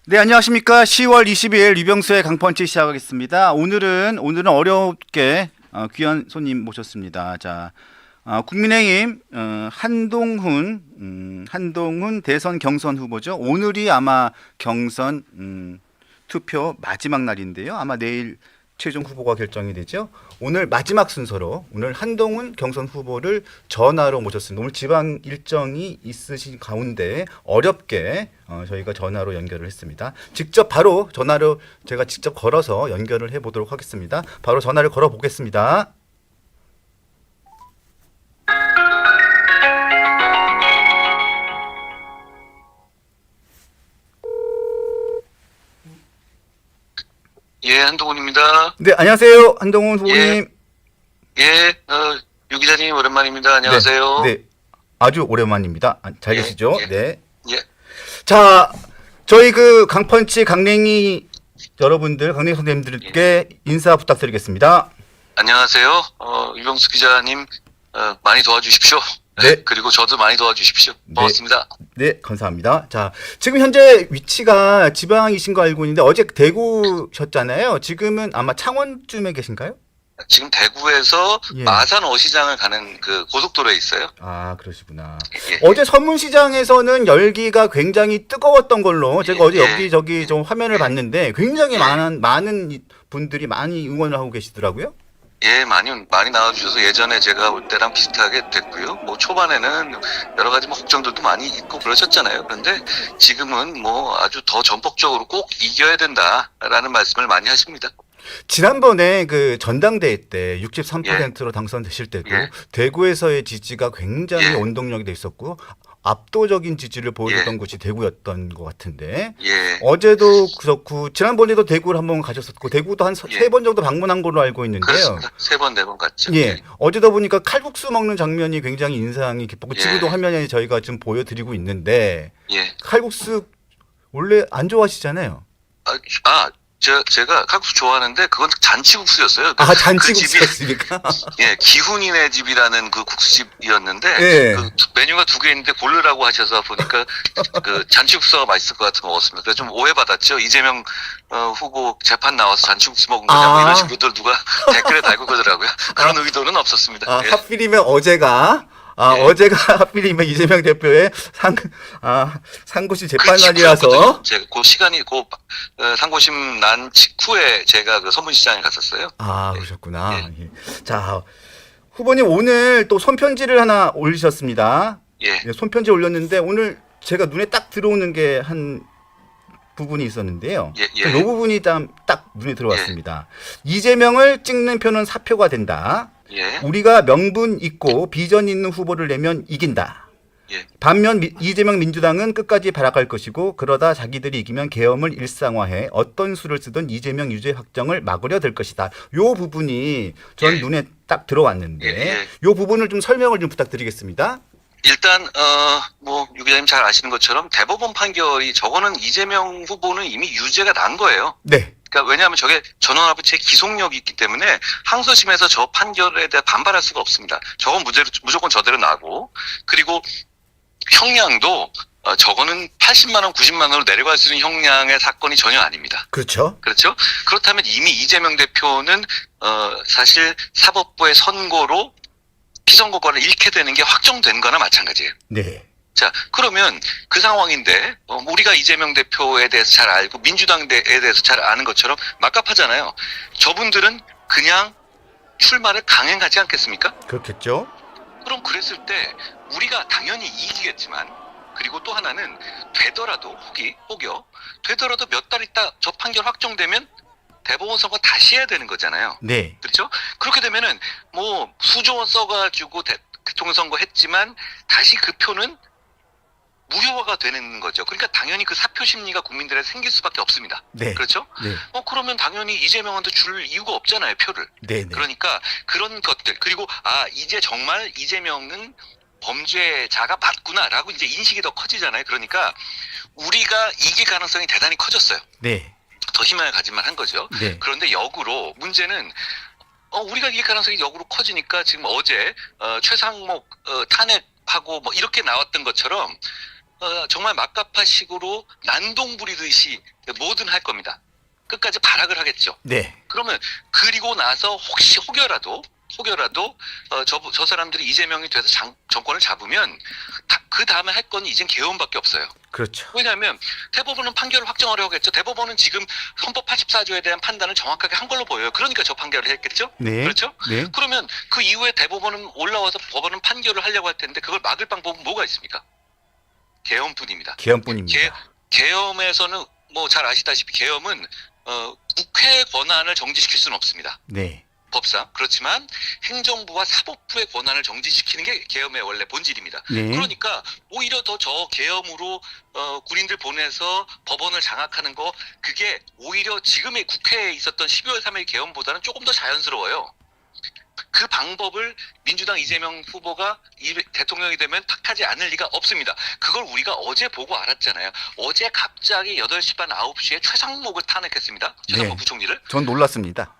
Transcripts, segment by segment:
네, 안녕하십니까. 10월 22일 류병수의 강펀치 시작하겠습니다. 오늘은 어렵게 귀한 손님 모셨습니다. 자, 국민의힘 한동훈 대선 경선 후보죠. 오늘이 아마 경선 투표 마지막 날인데요. 아마 내일 최종 후보가 결정이 되죠. 오늘 마지막 순서로 오늘 한동훈 경선 후보를 전화로 모셨습니다. 오늘 지방 일정이 있으신 가운데 어렵게 저희가 전화로 연결을 했습니다. 바로 전화로 제가 직접 걸어서 연결을 해보도록 하겠습니다. 바로 전화를 걸어 보겠습니다. 예, 한동훈입니다. 네, 안녕하세요. 한동훈 후보님. 예, 유 기자님 오랜만입니다. 안녕하세요. 네, 아주 오랜만입니다. 잘 예, 계시죠? 예. 네. 예, 자, 저희 강펀치 강냉이 여러분들, 강냉이 선생님들께 인사 부탁드리겠습니다. 안녕하세요. 유병수 기자님, 많이 도와주십시오. 네. 그리고 저도 많이 도와주십시오. 고맙습니다. 네, 감사합니다. 자, 지금 현재 위치가 지방이신 거 알고 있는데 어제 대구셨잖아요. 지금은 아마 창원쯤에 계신가요? 지금 대구에서 예. 마산 어시장을 가는 그 고속도로에 있어요. 아, 그러시구나. 예. 어제 서문시장에서는 열기가 굉장히 뜨거웠던 걸로 제가 어제 예. 여기저기 좀 화면을 봤는데 굉장히 예. 많은 분들이 많이 응원을 하고 계시더라고요. 예, 많이 나와주셔서 예전에 제가 올 때랑 비슷하게 됐고요. 뭐 초반에는 여러 가지 뭐 걱정들도 많이 있고 그러셨잖아요. 그런데 지금은 뭐 아주 더 전폭적으로 꼭 이겨야 된다라는 말씀을 많이 하십니다. 지난번에 그 전당대회 때 63%로 당선되실 때도 예. 대구에서의 지지가 굉장히 예. 원동력이 돼 있었고 압도적인 지지를 보여줬던 예. 곳이 대구였던 것 같은데 예. 어제도 그렇고 지난번에도 대구를 한번 가셨었고 대구도 한 예. 세 번 정도 방문한 걸로 알고 있는데요. 그렇습니다. 세 번, 네 번 갔죠. 예, 어제도 보니까 칼국수 먹는 장면이 굉장히 인상이 깊었고 예. 지금도 화면에 저희가 좀 보여드리고 있는데 예. 칼국수 원래 안 좋아하시잖아요. 제가 칼국수 좋아하는데 그건 잔치국수였어요. 아, 그 집이 잔치국수였습니까? 예, 기훈이네 집이라는 그 국수집이었는데 예. 그 메뉴가 두 개 있는데 고르라고 하셔서 보니까 그 잔치국수가 맛있을 것 같은 거 먹었습니다. 그래서 좀 오해받았죠. 이재명 후보 재판 나와서 잔치국수 먹은 거냐 뭐 이런 식으로 누가 댓글에 달고 그러더라고요. 그런 의도는 없었습니다. 아, 예. 하필이면 어제가 예. 어제가 하필이면 이재명 대표의 상고심 재판날이라서 제가 그 시간이 상고심 난 직후에 제가 그 서문시장에 갔었어요. 그러셨구나. 예. 예. 자, 후보님 오늘 또 손편지를 하나 올리셨습니다. 예. 예, 손편지 올렸는데 오늘 제가 눈에 딱 들어오는 게 한 부분이 있었는데요. 예, 예. 이 부분이 딱 눈에 들어왔습니다. 이재명을 찍는 표는 사표가 된다. 예. 우리가 명분 있고 비전 있는 후보를 내면 이긴다. 예. 반면 이재명 민주당은 끝까지 발악할 것이고 그러다 자기들이 이기면 계엄을 일상화해 어떤 수를 쓰든 이재명 유죄 확정을 막으려 될 것이다. 요 부분이 전 예. 눈에 딱 들어왔는데 예. 요 부분을 좀 설명을 좀 부탁드리겠습니다. 일단 뭐 유 기자님 잘 아시는 것처럼 대법원 판결이 저거는 이재명 후보는 이미 유죄가 난 거예요. 네. 그러니까 왜냐하면 저게 전원합의체 기속력이 있기 때문에 항소심에서 저 판결에 대해 반발할 수가 없습니다. 저건 무조건 저대로 나고 그리고 형량도 저거는 80만 원, 90만 원으로 내려갈 수 있는 형량의 사건이 전혀 아닙니다. 그렇죠. 그렇죠? 그렇다면 이미 이재명 대표는 사실 사법부의 선고로 피선거권을 잃게 되는 게 확정된 거나 마찬가지예요. 네. 자, 그러면 그 상황인데 우리가 이재명 대표에 대해서 잘 알고 민주당에 대해서 잘 아는 것처럼 막갑하잖아요. 저분들은 그냥 출마를 강행하지 않겠습니까? 그렇겠죠. 그럼 그랬을 때 우리가 당연히 이기겠지만 그리고 또 하나는 되더라도 혹여 되더라도 몇 달 있다 저 판결 확정되면 대법원 선거 다시 해야 되는 거잖아요. 네. 그렇죠? 그렇게 되면은 뭐 수조 원 써가지고 대통령 선거 했지만 다시 그 표는 무효화가 되는 거죠. 그러니까 당연히 그 사표 심리가 국민들에 생길 수밖에 없습니다. 네. 그렇죠? 네. 그러면 당연히 이재명한테 줄 이유가 없잖아요, 표를. 네. 네. 그러니까 그런 것들 그리고 이제 정말 이재명은 범죄자가 맞구나라고 이제 인식이 더 커지잖아요. 그러니까 우리가 이길 가능성이 대단히 커졌어요. 네. 더 희망을 가질만 한 거죠. 네. 그런데 역으로 문제는 우리가 이길 가능성이 역으로 커지니까 지금 어제 최상목 탄핵하고 뭐 이렇게 나왔던 것처럼 정말 막가파식으로 난동 부리듯이 뭐든 할 겁니다. 끝까지 발악을 하겠죠. 네. 그러면 그리고 나서 혹시 혹여라도 저 사람들이 이재명이 돼서 정권을 잡으면 그 다음에 할 건 이젠 개헌밖에 없어요. 그렇죠. 왜냐하면 대법원은 판결을 확정하려고 하겠죠. 대법원은 지금 헌법 84조에 대한 판단을 정확하게 한 걸로 보여요. 그러니까 저 판결을 했겠죠. 네. 그렇죠? 네. 그러면 그 이후에 대법원은 올라와서 법원은 판결을 하려고 할 텐데 그걸 막을 방법은 뭐가 있습니까? 개헌뿐입니다. 개헌뿐입니다. 계엄에서는 뭐 잘 아시다시피 계엄은 국회 권한을 정지시킬 수는 없습니다. 네. 법상. 그렇지만 행정부와 사법부의 권한을 정지시키는 게 계엄의 원래 본질입니다. 네. 그러니까 오히려 더 저 계엄으로 군인들 보내서 법원을 장악하는 거 그게 오히려 지금의 국회에 있었던 12월 3일 계엄보다는 조금 더 자연스러워요. 그 방법을 민주당 이재명 후보가 대통령이 되면 탁하지 않을 리가 없습니다. 그걸 우리가 어제 보고 알았잖아요. 어제 갑자기 8시 반 9시에 최상목을 탄핵했습니다. 최상목 네. 부총리를. 전 놀랐습니다.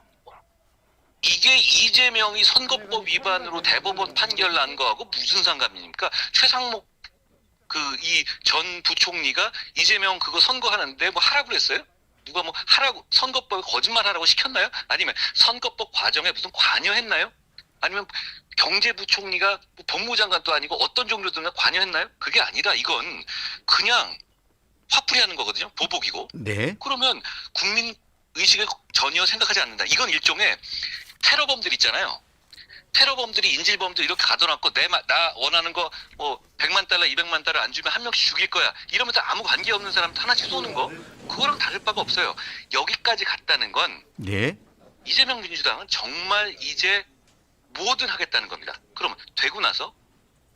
이게 이재명이 선거법 위반으로 대법원 판결 난 거하고 무슨 상관입니까? 최상목 이 전 부총리가 이재명 그거 선거하는데 뭐 하라고 그랬어요? 누가 뭐 하라고 선거법에 거짓말하라고 시켰나요? 아니면 선거법 과정에 무슨 관여했나요? 아니면 경제부총리가 뭐 법무장관도 아니고 어떤 종류든 관여했나요? 그게 아니라 이건 그냥 화풀이하는 거거든요. 보복이고. 네. 그러면 국민 의식을 전혀 생각하지 않는다. 이건 일종의 테러범들 있잖아요. 테러범들이 인질범들 이렇게 가둬놨고 나 원하는 거 뭐 100만 달러, 200만 달러 안 주면 한 명씩 죽일 거야. 이러면서 아무 관계 없는 사람 하나씩 쏘는 거 그거랑 다를 바가 없어요. 여기까지 갔다는 건 네. 이재명 민주당은 정말 이제 뭐든 하겠다는 겁니다. 그러면 되고 나서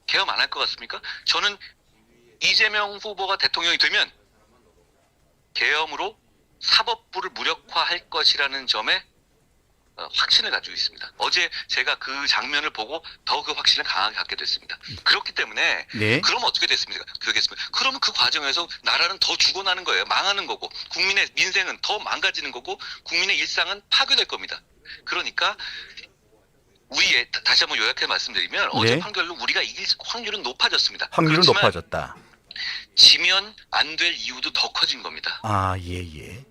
개엄 안 할 것 같습니까? 저는 이재명 후보가 대통령이 되면 개엄으로 사법부를 무력화할 것이라는 점에 확신을 가지고 있습니다. 어제 제가 그 장면을 보고 더 그 확신을 강하게 갖게 됐습니다. 그렇기 때문에 네. 그러면 어떻게 됐습니까? 그러면 그 과정에서 나라는 더 죽어나는 거예요. 망하는 거고 국민의 민생은 더 망가지는 거고 국민의 일상은 파괴될 겁니다. 그러니까 다시 한번 요약해 말씀드리면 어제 네. 판결로 우리가 이길 확률은 높아졌습니다. 확률은 그렇지만 높아졌다. 지면 안 될 이유도 더 커진 겁니다. 아, 예, 예.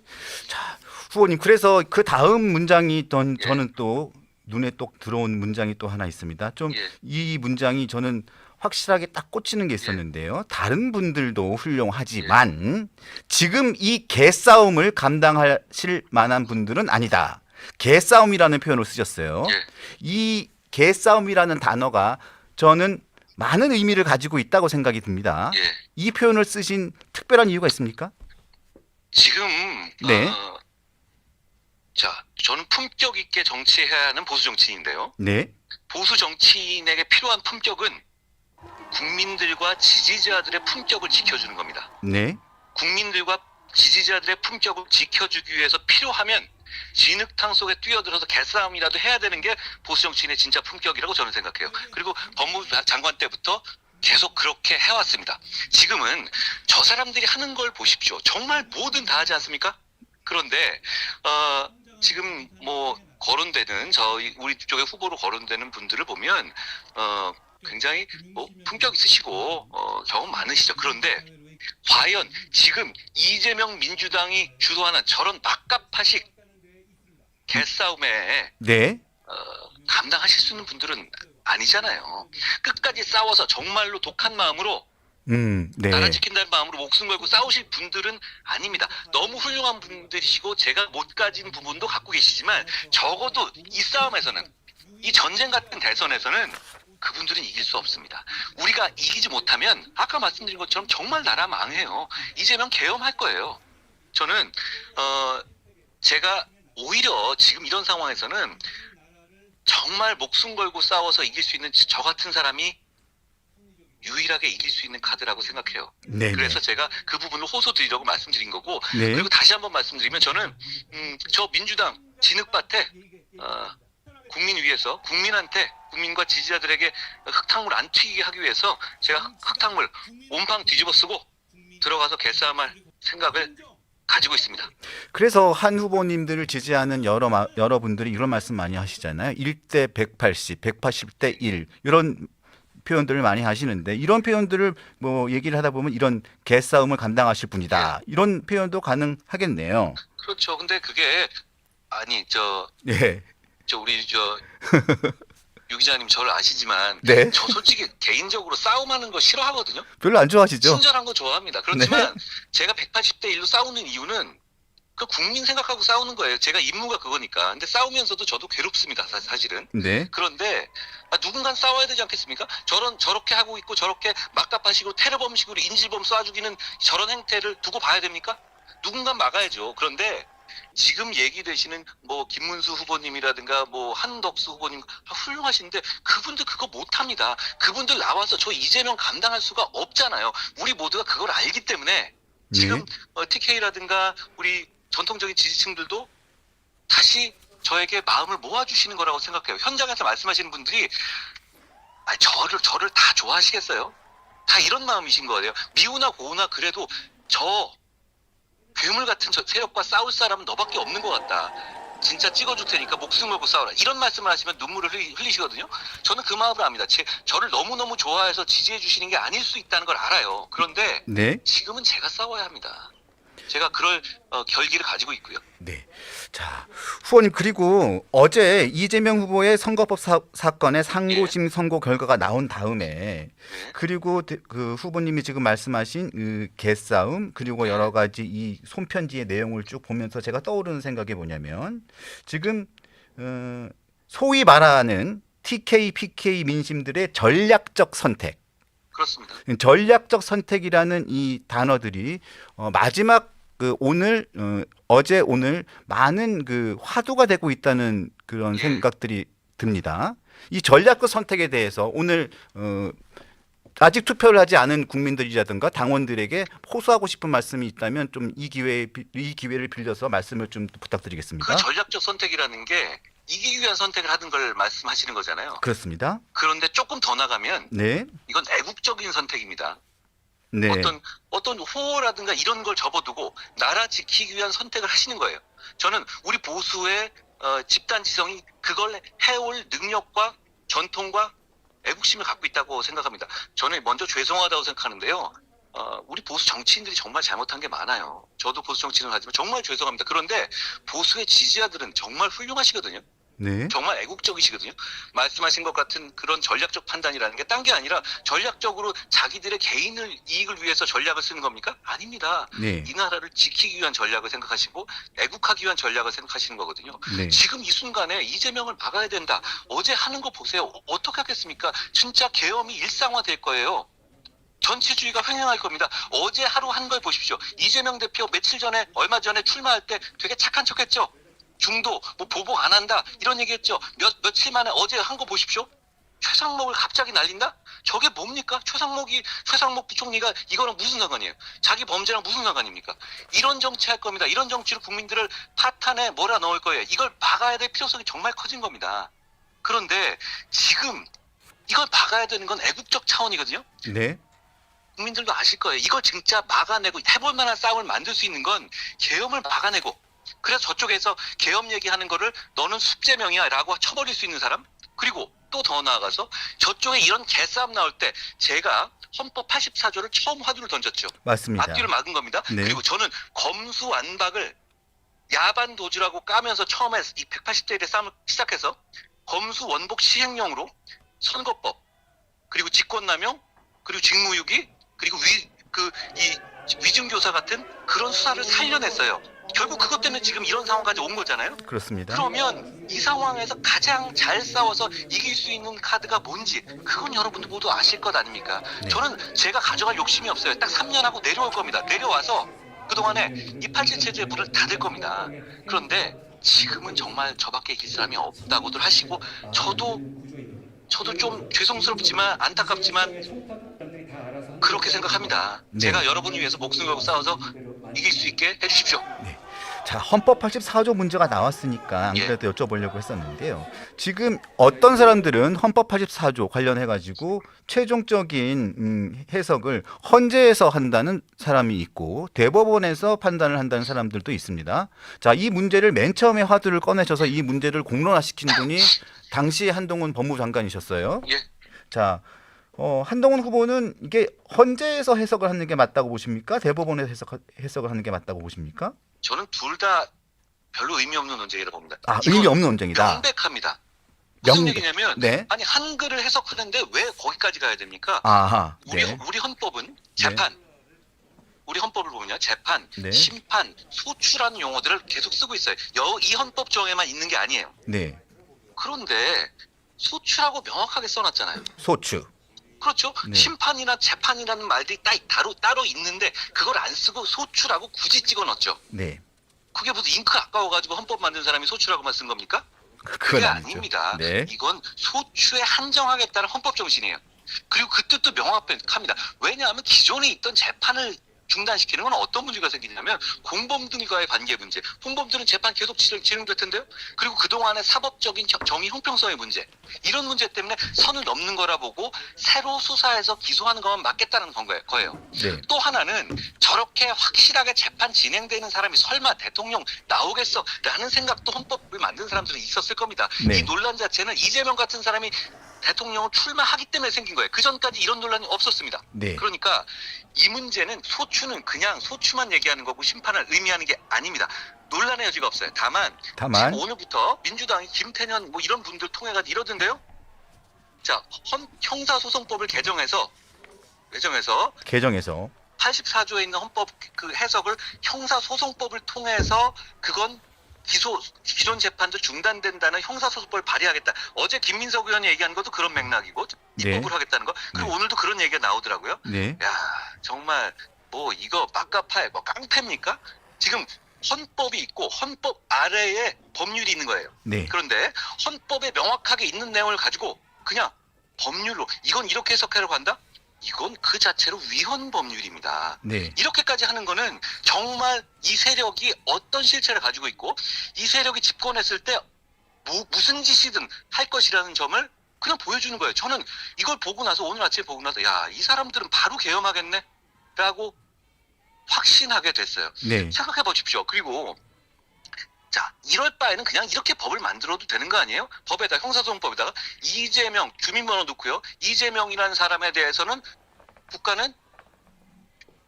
자, 후보님, 그래서 그 다음 문장이 있던 예. 저는 또 눈에 똑 들어온 문장이 또 하나 있습니다. 좀 예. 이 문장이 저는 확실하게 딱 꽂히는 게 있었는데요. 다른 분들도 훌륭하지만 지금 이 개싸움을 감당하실 만한 분들은 아니다. 개싸움이라는 표현을 쓰셨어요. 예. 이 개싸움이라는 단어가 저는 많은 의미를 가지고 있다고 생각이 듭니다. 예. 이 표현을 쓰신 특별한 이유가 있습니까? 지금 네. 자, 저는 품격 있게 정치해야 하는 보수 정치인인데요. 네. 보수 정치인에게 필요한 품격은 국민들과 지지자들의 품격을 지켜주는 겁니다. 네. 국민들과 지지자들의 품격을 지켜주기 위해서 필요하면 진흙탕 속에 뛰어들어서 개싸움이라도 해야 되는 게 보수 정치인의 진짜 품격이라고 저는 생각해요. 그리고 법무부 장관 때부터 계속 그렇게 해왔습니다. 지금은 저 사람들이 하는 걸 보십시오. 정말 뭐든 다 하지 않습니까? 그런데 지금 뭐 거론되는 우리 쪽의 후보로 거론되는 분들을 보면 굉장히 뭐 품격 있으시고 경험 많으시죠. 그런데 과연 지금 이재명 민주당이 주도하는 저런 막가파식 개싸움에 네. 감당하실 수 있는 분들은 아니잖아요. 끝까지 싸워서 정말로 독한 마음으로 네. 나라 지킨다는 마음으로 목숨 걸고 싸우실 분들은 아닙니다. 너무 훌륭한 분들이시고 제가 못 가진 부분도 갖고 계시지만 적어도 이 싸움에서는 이 전쟁 같은 대선에서는 그분들은 이길 수 없습니다. 우리가 이기지 못하면 아까 말씀드린 것처럼 정말 나라 망해요. 이재명 계엄할 거예요. 저는 제가 오히려 지금 이런 상황에서는 정말 목숨 걸고 싸워서 이길 수 있는 저 같은 사람이 유일하게 이길 수 있는 카드라고 생각해요. 네. 그래서 제가 그 부분을 호소드리려고 말씀드린 거고 네. 그리고 다시 한번 말씀드리면 저는 저 민주당 진흙밭에 국민 위해서 국민과 지지자들에게 흙탕물 안 튀기게 하기 위해서 제가 흙탕물 온팡 뒤집어 쓰고 들어가서 개싸움할 생각을 가지고 있습니다. 그래서 한 후보님들을 지지하는 여러분들이 이런 말씀 많이 하시잖아요. 1대 180, 180대 1 이런 표현들을 많이 하시는데 이런 표현들을 뭐 얘기를 하다 보면 이런 개싸움을 감당하실 분이다. 이런 표현도 가능하겠네요. 그렇죠. 근데 그게 아니 네. 우리 유 기자님 저를 아시지만 네. 저 솔직히 개인적으로 싸움하는 거 싫어하거든요. 별로 안 좋아하시죠? 친절한 거 좋아합니다. 그렇지만 제가 180대 1로 싸우는 이유는 그 국민 생각하고 싸우는 거예요. 제가 임무가 그거니까. 근데 싸우면서도 저도 괴롭습니다. 사실은. 네. 그런데 누군가는 싸워야 되지 않겠습니까? 저렇게 하고 있고 저렇게 막가파식으로 테러범식으로 인질범 쏴주기는 저런 행태를 두고 봐야 됩니까? 누군가는 막아야죠. 그런데 지금 얘기되시는 뭐 김문수 후보님이라든가 뭐 한덕수 후보님 훌륭하신데 그분들 그거 못합니다. 그분들 나와서 저 이재명 감당할 수가 없잖아요. 우리 모두가 그걸 알기 때문에 지금 TK라든가 우리 전통적인 지지층들도 다시 저에게 마음을 모아주시는 거라고 생각해요. 현장에서 말씀하시는 분들이 저를 다 좋아하시겠어요? 다 이런 마음이신 거예요. 미우나 고우나 그래도 저 괴물 같은 저 세력과 싸울 사람은 너밖에 없는 것 같다. 진짜 찍어줄 테니까 목숨 걸고 싸워라. 이런 말씀을 하시면 눈물을 흘리시거든요. 저는 그 마음을 압니다. 저를 너무너무 좋아해서 지지해 주시는 게 아닐 수 있다는 걸 알아요. 그런데 네. 지금은 제가 싸워야 합니다. 제가 그럴 결기를 가지고 있고요. 네. 자, 후보님 그리고 어제 이재명 후보의 선거법 사건의 상고심 선고 결과가 나온 다음에 그리고 그 후보님이 지금 말씀하신 그 개싸움 그리고 여러 가지 이 손편지의 내용을 쭉 보면서 제가 떠오르는 생각이 뭐냐면 지금 소위 말하는 TK, PK 민심들의 전략적 선택. 그렇습니다. 전략적 선택이라는 이 단어들이 마지막 오늘 어제 오늘 많은 그 화두가 되고 있다는 그런 생각들이 듭니다. 이 전략적 선택에 대해서 오늘 아직 투표를 하지 않은 국민들이라든가 당원들에게 호소하고 싶은 말씀이 있다면 좀 이 기회를 빌려서 말씀을 좀 부탁드리겠습니다. 그 전략적 선택이라는 게 이기기 위한 선택을 하는 걸 말씀하시는 거잖아요. 그렇습니다. 그런데 조금 더 나가면 네. 이건 애국적인 선택입니다. 네. 어떤 호호라든가 이런 걸 접어두고 나라 지키기 위한 선택을 하시는 거예요. 저는 우리 보수의 집단 지성이 그걸 해올 능력과 전통과 애국심을 갖고 있다고 생각합니다. 저는 먼저 죄송하다고 생각하는데요. 우리 보수 정치인들이 정말 잘못한 게 많아요. 저도 보수 정치인을 하지만 정말 죄송합니다. 그런데 보수의 지지자들은 정말 훌륭하시거든요. 네. 정말 애국적이시거든요. 말씀하신 것 같은 그런 전략적 판단이라는 게 딴 게 아니라 전략적으로 자기들의 개인을 이익을 위해서 전략을 쓰는 겁니까? 아닙니다. 네. 이 나라를 지키기 위한 전략을 생각하시고 애국하기 위한 전략을 생각하시는 거거든요. 네. 지금 이 순간에 이재명을 막아야 된다. 어제 하는 거 보세요. 어떻게 하겠습니까? 진짜 계엄이 일상화될 거예요. 전체주의가 횡행할 겁니다. 어제 하루 한 걸 보십시오. 이재명 대표 얼마 전에 출마할 때 되게 착한 척했죠. 중도 뭐 보복 안 한다 이런 얘기했죠. 며칠 만에 어제 한 거 보십시오. 최상목을 갑자기 날린다? 저게 뭡니까? 최상목 부총리가 이거랑 무슨 상관이에요? 자기 범죄랑 무슨 상관입니까? 이런 정치 할 겁니다. 이런 정치로 국민들을 파탄에 몰아넣을 거예요. 이걸 막아야 될 필요성이 정말 커진 겁니다. 그런데 지금 이걸 막아야 되는 건 애국적 차원이거든요. 네. 국민들도 아실 거예요. 이걸 진짜 막아내고 해볼 만한 싸움을 만들 수 있는 건 계엄을 막아내고 그래서 저쪽에서 계엄 얘기하는 거를 너는 숙제명이야 라고 쳐버릴 수 있는 사람, 그리고 또 더 나아가서 저쪽에 이런 개싸움 나올 때 제가 헌법 84조를 처음 화두를 던졌죠. 맞습니다. 앞뒤를 막은 겁니다. 네. 그리고 저는 검수완박을 야반 도주라고 까면서 처음에 이 180대 1의 싸움을 시작해서 검수원복 시행령으로 선거법, 그리고 직권남용, 그리고 직무유기, 그리고 위증교사 같은 그런 수사를 살려냈어요. 결국 그것 때문에 지금 이런 상황까지 온 거잖아요. 그렇습니다. 그러면 이 상황에서 가장 잘 싸워서 이길 수 있는 카드가 뭔지 그건 여러분들 모두 아실 것 아닙니까? 네. 저는 제가 가져갈 욕심이 없어요. 딱 3년 하고 내려올 겁니다. 내려와서 그동안에 287 체제에 물을 닫을 겁니다. 그런데 지금은 정말 저밖에 이길 사람이 없다고들 하시고 저도 좀 죄송스럽지만 안타깝지만 그렇게 생각합니다. 네. 제가 여러분을 위해서 목숨 걸고 싸워서 이길 수 있게 해주십시오. 네. 자, 헌법 84조 문제가 나왔으니까 안 그래도 여쭤보려고 했었는데요. 지금 어떤 사람들은 헌법 84조 관련해가지고 최종적인 해석을 헌재에서 한다는 사람이 있고 대법원에서 판단을 한다는 사람들도 있습니다. 자, 이 문제를 맨 처음에 화두를 꺼내셔서 이 문제를 공론화시킨 분이 당시 한동훈 법무장관이셨어요. 예. 자, 한동훈 후보는 이게 헌재에서 해석을 하는 게 맞다고 보십니까? 대법원에서 해석을 하는 게 맞다고 보십니까? 저는 둘 다 별로 의미 없는 논쟁이라고 봅니다. 아, 이건 의미 없는 논쟁이다. 명백합니다. 무슨 명백. 얘기냐면 네. 아니 한글을 해석하는데 왜 거기까지 가야 됩니까? 아하. 우리 네. 우리 헌법은 재판, 우리 헌법을 보면요, 재판, 네. 심판, 소추라는 용어들을 계속 쓰고 있어요. 이 헌법 조항에만 있는 게 아니에요. 네. 그런데 소추라고 명확하게 써놨잖아요. 소추. 그렇죠? 네. 심판이나 재판이라는 말들이 따로 있는데 그걸 안 쓰고 소추라고 굳이 찍어넣었죠. 네. 그게 무슨 잉크 아까워가지고 헌법 만든 사람이 소추라고만 쓴 겁니까? 그건 그게 아니죠. 아닙니다. 네. 이건 소추에 한정하겠다는 헌법 정신이에요. 그리고 그 뜻도 명확합니다. 왜냐하면 기존에 있던 재판을 중단시키는 건 어떤 문제가 생기냐면 공범들과의 관계 문제. 공범들은 재판 계속 진행될 텐데요. 그리고 그동안의 사법적인 정의 형평성의 문제. 이런 문제 때문에 선을 넘는 거라 보고 새로 수사해서 기소하는 것만 맞겠다는 거예요. 네. 또 하나는 저렇게 확실하게 재판 진행되는 사람이 설마 대통령 나오겠어? 라는 생각도 헌법을 만든 사람들은 있었을 겁니다. 네. 이 논란 자체는 이재명 같은 사람이 대통령을 출마하기 때문에 생긴 거예요. 그 전까지 이런 논란이 없었습니다. 네. 그러니까 이 문제는 소추는 그냥 소추만 얘기하는 거고 심판을 의미하는 게 아닙니다. 논란의 여지가 없어요. 다만 지금 오늘부터 민주당이 김태년 뭐 이런 분들 통해가지고 이러던데요. 자, 형사소송법을 개정해서 84조에 있는 헌법 그 해석을 형사소송법을 통해서 그건 기존 재판도 중단된다는 형사소송법을 발의하겠다. 어제 김민석 의원이 얘기한 것도 그런 맥락이고 입법을 하겠다는 거. 그리고 오늘도 그런 얘기가 나오더라고요. 네. 야, 정말 뭐 이거 막가파에 뭐 깡패입니까? 지금 헌법이 있고 헌법 아래에 법률이 있는 거예요. 네. 그런데 헌법에 명확하게 있는 내용을 가지고 그냥 법률로 이건 이렇게 해석하려고 한다? 이건 그 자체로 위헌 법률입니다. 네. 이렇게까지 하는 거는 정말 이 세력이 어떤 실체를 가지고 있고 이 세력이 집권했을 때 무슨 짓이든 할 것이라는 점을 그냥 보여주는 거예요. 저는 이걸 보고 나서 오늘 아침에 보고 나서 야, 이 사람들은 바로 계엄하겠네 라고 확신하게 됐어요. 네. 생각해 보십시오. 그리고 자, 이럴 바에는 그냥 이렇게 법을 만들어도 되는 거 아니에요? 법에다 형사소송법에다가 이재명 주민번호 넣고요. 이재명이라는 사람에 대해서는 국가는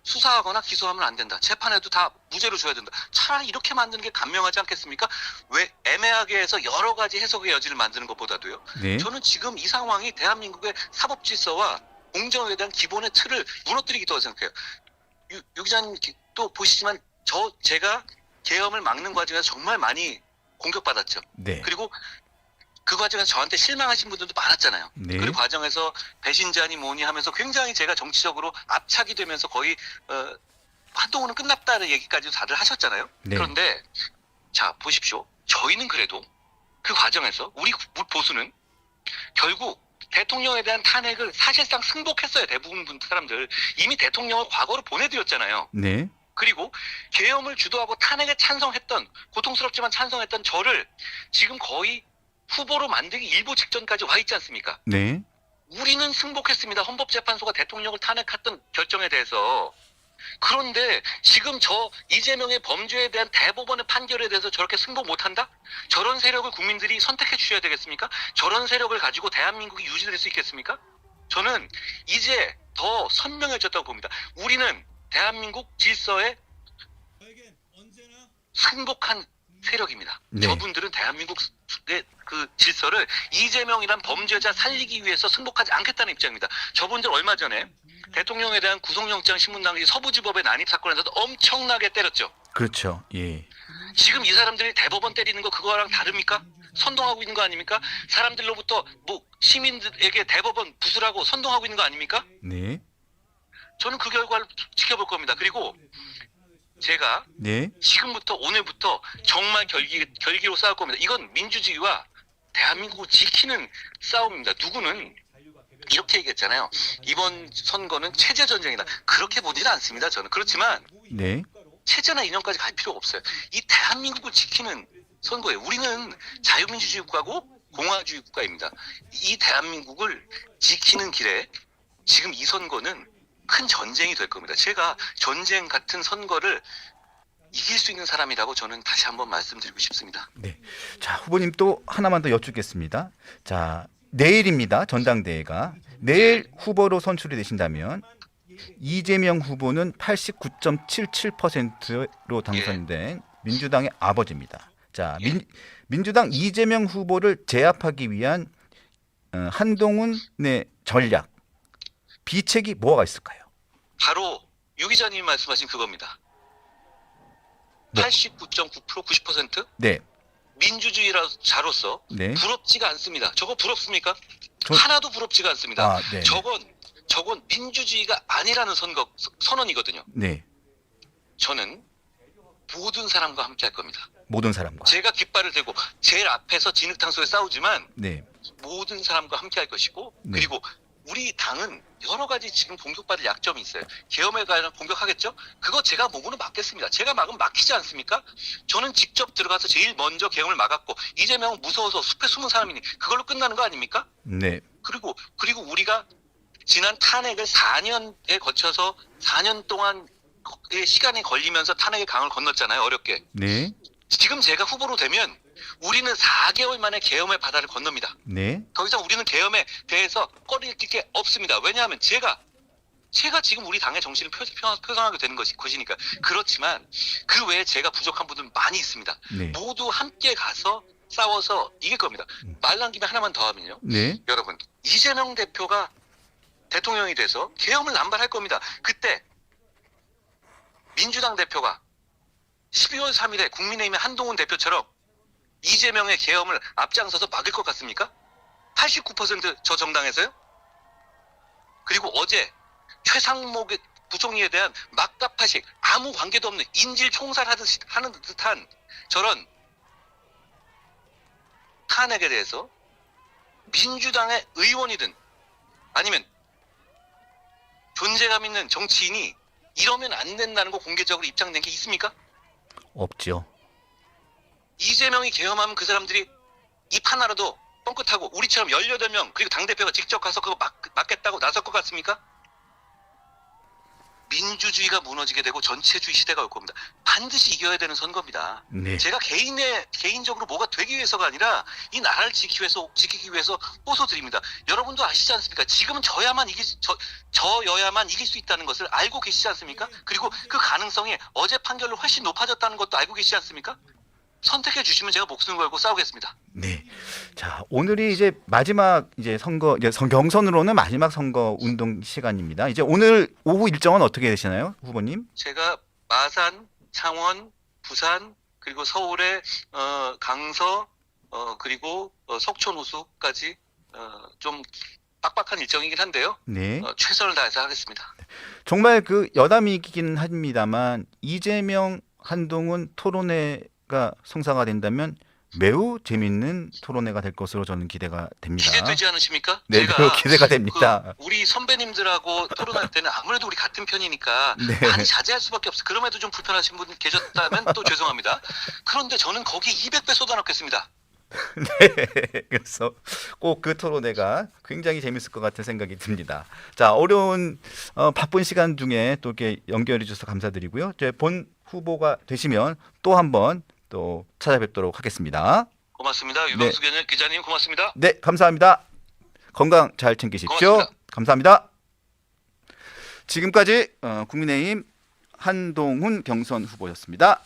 수사하거나 기소하면 안 된다. 재판에도 다 무죄로 줘야 된다. 차라리 이렇게 만드는 게 간명하지 않겠습니까? 왜 애매하게 해서 여러 가지 해석의 여지를 만드는 것보다도요. 네. 저는 지금 이 상황이 대한민국의 사법 질서와 공정에 대한 기본의 틀을 무너뜨리기도 생각해요. 유 기자님 또 보시지만 제가 계엄을 막는 과정에서 정말 많이 공격받았죠. 네. 그리고 그 과정에서 저한테 실망하신 분들도 많았잖아요. 네. 그 과정에서 배신자니 뭐니 하면서 굉장히 제가 정치적으로 압착이 되면서 거의 한동훈은 끝났다는 얘기까지도 다들 하셨잖아요. 네. 그런데 자, 보십시오. 저희는 그래도 그 과정에서 우리 보수는 결국 대통령에 대한 탄핵을 사실상 승복했어요. 대부분 사람들. 이미 대통령을 과거로 보내드렸잖아요. 네. 그리고 계엄을 주도하고 탄핵에 찬성했던, 고통스럽지만 찬성했던 저를 지금 거의 후보로 만들기 일보 직전까지 와 있지 않습니까? 네. 우리는 승복했습니다. 헌법재판소가 대통령을 탄핵했던 결정에 대해서. 그런데 지금 이재명의 범죄에 대한 대법원의 판결에 대해서 저렇게 승복 못한다? 저런 세력을 국민들이 선택해 주셔야 되겠습니까? 저런 세력을 가지고 대한민국이 유지될 수 있겠습니까? 저는 이제 더 선명해졌다고 봅니다. 우리는 대한민국 질서에 승복한 세력입니다. 네. 저분들은 대한민국의 그 질서를 이재명이란 범죄자 살리기 위해서 승복하지 않겠다는 입장입니다. 저분들 얼마 전에 대통령에 대한 구속영장 신문 당시 서부지법의 난입 사건에서도 엄청나게 때렸죠. 그렇죠. 예. 지금 이 사람들이 대법원 때리는 거 그거랑 다릅니까? 선동하고 있는 거 아닙니까? 사람들로부터 뭐 시민들에게 대법원 부수라고 선동하고 있는 거 아닙니까? 네. 저는 그 결과를 지켜볼 겁니다. 그리고 제가 네. 지금부터 오늘부터 정말 결기로 싸울 겁니다. 이건 민주주의와 대한민국을 지키는 싸움입니다. 누구는 이렇게 얘기했잖아요. 이번 선거는 체제 전쟁이다. 그렇게 보지는 않습니다. 저는. 그렇지만 네. 체제나 이념까지 갈 필요가 없어요. 이 대한민국을 지키는 선거예요. 우리는 자유민주주의 국가고 공화주의 국가입니다. 이 대한민국을 지키는 길에 지금 이 선거는 큰 전쟁이 될 겁니다. 제가 전쟁 같은 선거를 이길 수 있는 사람이라고 저는 다시 한번 말씀드리고 싶습니다. 네. 자, 후보님 또 하나만 더 여쭙겠습니다. 자, 내일입니다. 전당대회가. 내일 후보로 선출이 되신다면 이재명 후보는 89.77%로 당선된 민주당의 아버지입니다. 자, 민주당 이재명 후보를 제압하기 위한 한동훈의 전략, 비책이 뭐가 있을까요? 바로 유 기자님이 말씀하신 그겁니다. 네. 89.9% 90%? 네. 민주주의자로서 네. 부럽지가 않습니다. 저거 부럽습니까? 저- 하나도 부럽지가 않습니다. 아, 네. 저건 민주주의가 아니라는 선언이거든요. 네. 저는 모든 사람과 함께 할 겁니다. 모든 사람과. 제가 깃발을 들고 제일 앞에서 진흙탕 속에 싸우지만 네. 모든 사람과 함께 할 것이고 네. 그리고 우리 당은 여러 가지 지금 공격받을 약점이 있어요. 계엄에 관한 공격하겠죠? 그거 제가 몸으로 막겠습니다. 제가 막으면 막히지 않습니까? 저는 직접 들어가서 제일 먼저 계엄을 막았고 이재명은 무서워서 숲에 숨은 사람이니 그걸로 끝나는 거 아닙니까? 네. 그리고 우리가 지난 탄핵을 4년에 거쳐서 4년 동안의 시간이 걸리면서 탄핵의 강을 건넜잖아요. 어렵게. 네. 지금 제가 후보로 되면 우리는 4개월 만에 계엄의 바다를 건넙니다. 네. 더 이상 우리는 계엄에 대해서 꺼리낄 게 없습니다. 왜냐하면 제가 지금 우리 당의 정신을 표상하게 되는 것이니까. 그렇지만 그 외에 제가 부족한 분들은 많이 있습니다. 네. 모두 함께 가서 싸워서 이길 겁니다. 말 난 김에 하나만 더 하면요. 네. 여러분, 이재명 대표가 대통령이 돼서 계엄을 남발할 겁니다. 그때 민주당 대표가 12월 3일에 국민의힘의 한동훈 대표처럼 이재명의 계엄을 앞장서서 막을 것 같습니까? 89%저 정당에서요? 그리고 어제 최상목 부총리에 대한 막가파식 아무 관계도 없는 인질 총살하듯이 하는 듯한 저런 탄핵에 대해서 민주당의 의원이든 아니면 존재감 있는 정치인이 이러면 안 된다는 거 공개적으로 입장낸 게 있습니까? 없죠. 이재명이 계엄하면 그 사람들이 입 하나라도 뻥끗하고 우리처럼 18명 그리고 당대표가 직접 가서 그거 막겠다고 나설 것 같습니까? 민주주의가 무너지게 되고 전체주의 시대가 올 겁니다. 반드시 이겨야 되는 선거입니다. 네. 제가 개인적으로 뭐가 되기 위해서가 아니라 이 나라를 지키기 위해서 호소드립니다. 여러분도 아시지 않습니까? 지금은 저여야만 이길 수 있다는 것을 알고 계시지 않습니까? 그리고 그 가능성이 어제 판결로 훨씬 높아졌다는 것도 알고 계시지 않습니까? 선택해 주시면 제가 목숨을 걸고 싸우겠습니다. 네. 자, 오늘이 이제 마지막 경선으로는 마지막 선거 운동 시간입니다. 이제 오늘 오후 일정은 어떻게 되시나요, 후보님? 제가 마산, 창원, 부산 그리고 서울의 강서 그리고 석촌 호수까지 좀 빡빡한 일정이긴 한데요. 네. 최선을 다해서 하겠습니다. 정말 그 여담이긴 합니다만 이재명 한동훈 토론회가 성사가 된다면 매우 재밌는 토론회가 될 것으로 저는 기대가 됩니다. 기대되지 않으십니까? 네, 제가 매우 기대가 됩니다. 우리 선배님들하고 토론할 때는 아무래도 우리 같은 편이니까 네. 많이 자제할 수밖에 없어요. 그럼에도 좀 불편하신 분 계셨다면 또 죄송합니다. 그런데 저는 거기 200배 쏟아넣겠습니다. 네, 그래서 꼭 그 토론회가 굉장히 재밌을 것 같은 생각이 듭니다. 자, 어려운 바쁜 시간 중에 또 이렇게 연결해 주셔서 감사드리고요. 이제 본 후보가 되시면 또 한번 또 찾아뵙도록 하겠습니다. 고맙습니다. 유광수 기자님 고맙습니다. 네, 감사합니다. 건강 잘 챙기십시오. 고맙습니다. 감사합니다. 지금까지 국민의힘 한동훈 경선 후보였습니다.